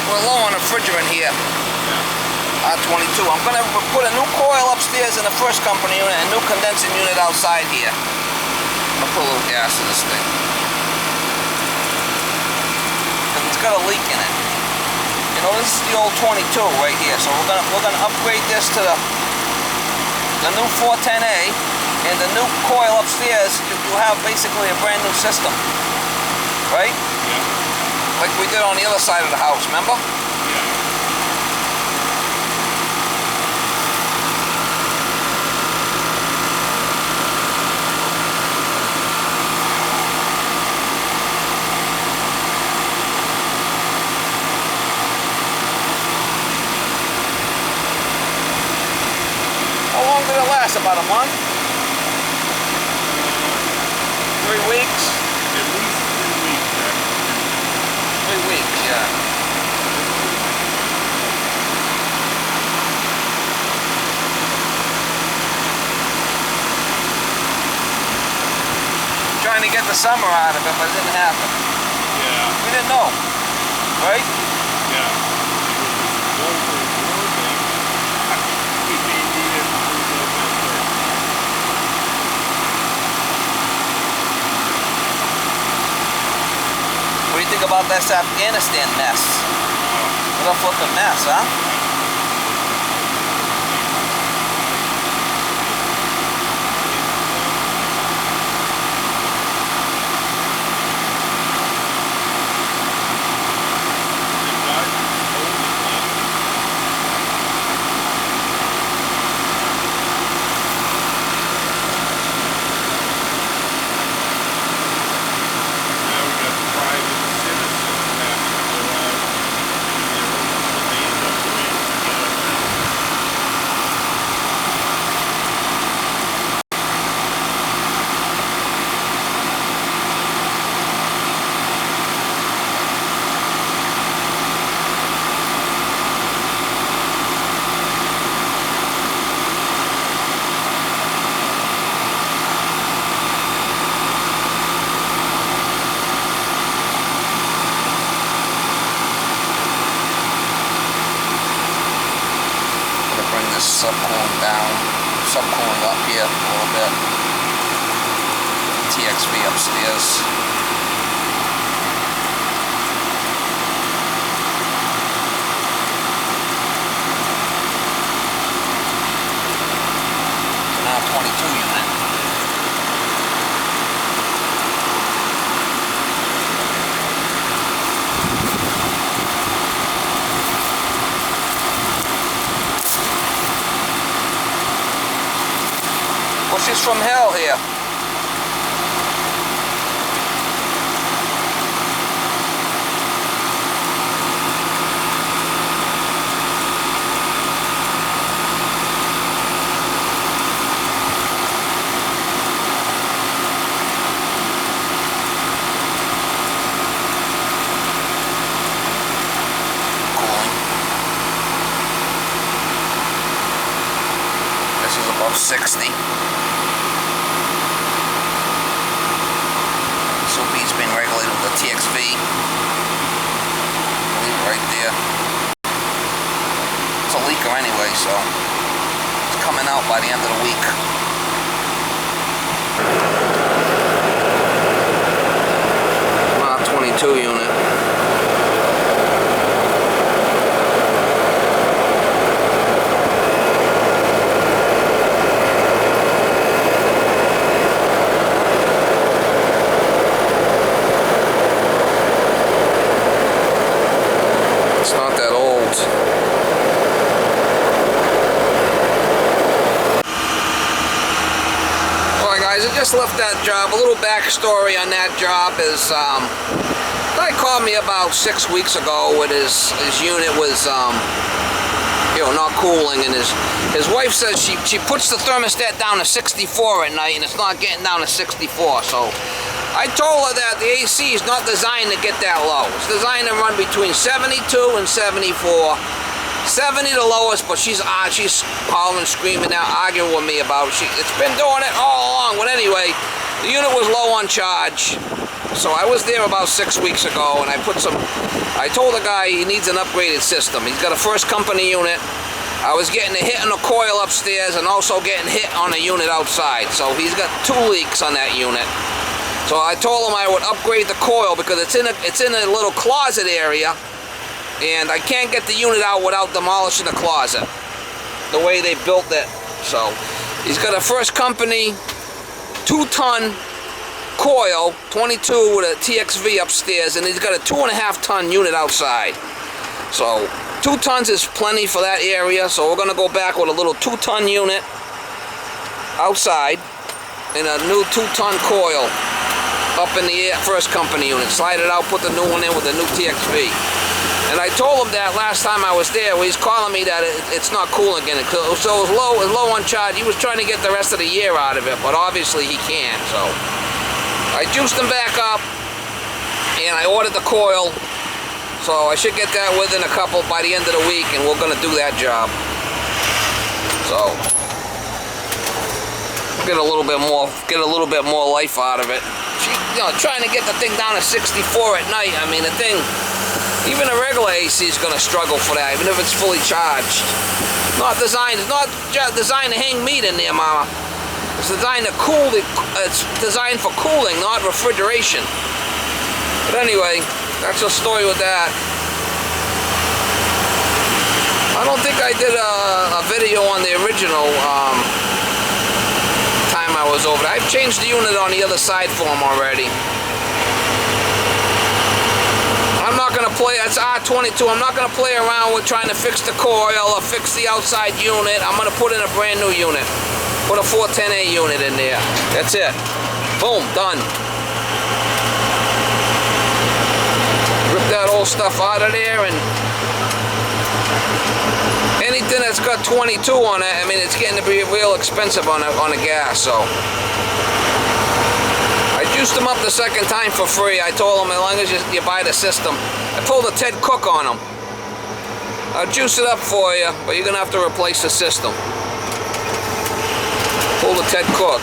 we're low on refrigerant here. R22. I'm going to put a new coil upstairs in the first company unit and a new condensing unit outside here. I'm going to put a little gas in this thing. Because it's got a leak in it. You know, this is the old 22 right here. So we're gonna upgrade this to the new 410A, and the new coil upstairs. You have basically a brand new system, right? Yeah. Like we did on the other side of the house. Remember? How long did it last? About a month? 3 weeks? At least 3 weeks, Jack. 3 weeks, yeah. Trying to get the summer out of it, but it didn't happen. Yeah. We didn't know, right? Yeah. What do you think about this Afghanistan mess? What a flippin' mess, huh? Subcooling down, subcooling up here a little bit. TXV upstairs. Now 22 unit. She's from hell here. Cooling. This is above 60. Soapy's been regulated with the TXV. Leave it right there. It's a leaker anyway, so it's coming out by the end of the week. 22 unit. I just left that job. A little backstory on that job is guy called me about 6 weeks ago with his unit was not cooling, and his wife says she puts the thermostat down to 64 at night and it's not getting down to 64. So I told her that the AC is not designed to get that low. It's designed to run between 72 and 74. 70 the lowest, but she's calling and screaming out, arguing with me about it. It's been doing it all along. But anyway, the unit was low on charge. So I was there about 6 weeks ago, and I told the guy he needs an upgraded system. He's got a first company unit. I was getting a hit on the coil upstairs and also getting hit on a unit outside. So he's got 2 leaks on that unit. So I told him I would upgrade the coil because it's in a little closet area, and I can't get the unit out without demolishing the closet, the way they built it. So he's got a first company 2-ton coil, 22 with a TXV upstairs, and he's got a 2.5-ton unit outside. So 2 tons is plenty for that area, so we're gonna go back with a little 2-ton unit outside and a new 2-ton coil up in the first company unit. Slide it out, put the new one in with the new TXV. And I told him that last time I was there. He's calling me that it's not cooling again. So it was low on charge. He was trying to get the rest of the year out of it, but obviously he can't. So I juiced him back up, and I ordered the coil. So I should get that within by the end of the week, and we're gonna do that job. So get a little bit more life out of it. Trying to get the thing down to 64 at night. I mean, the thing, even a regular AC is gonna struggle for that, even if it's fully charged. It's not designed to hang meat in there, Mama. It's designed to cool. It's designed for cooling, not refrigeration. But anyway, that's the story with that. I don't think I did a video on the original time I was over there. I've changed the unit on the other side for him already. I'm not going to play, that's R22, I'm not going to play around with trying to fix the coil or fix the outside unit. I'm going to put in a brand new unit. Put a 410A unit in there. That's it. Boom, done. Rip that old stuff out of there, and anything that's got 22 on it, I mean, it's getting to be real expensive on the gas, so. I juiced them up the second time for free. I told them as long as you buy the system. I pulled a Ted Cook on them. I'll juice it up for you, but you're gonna have to replace the system. Pull the Ted Cook.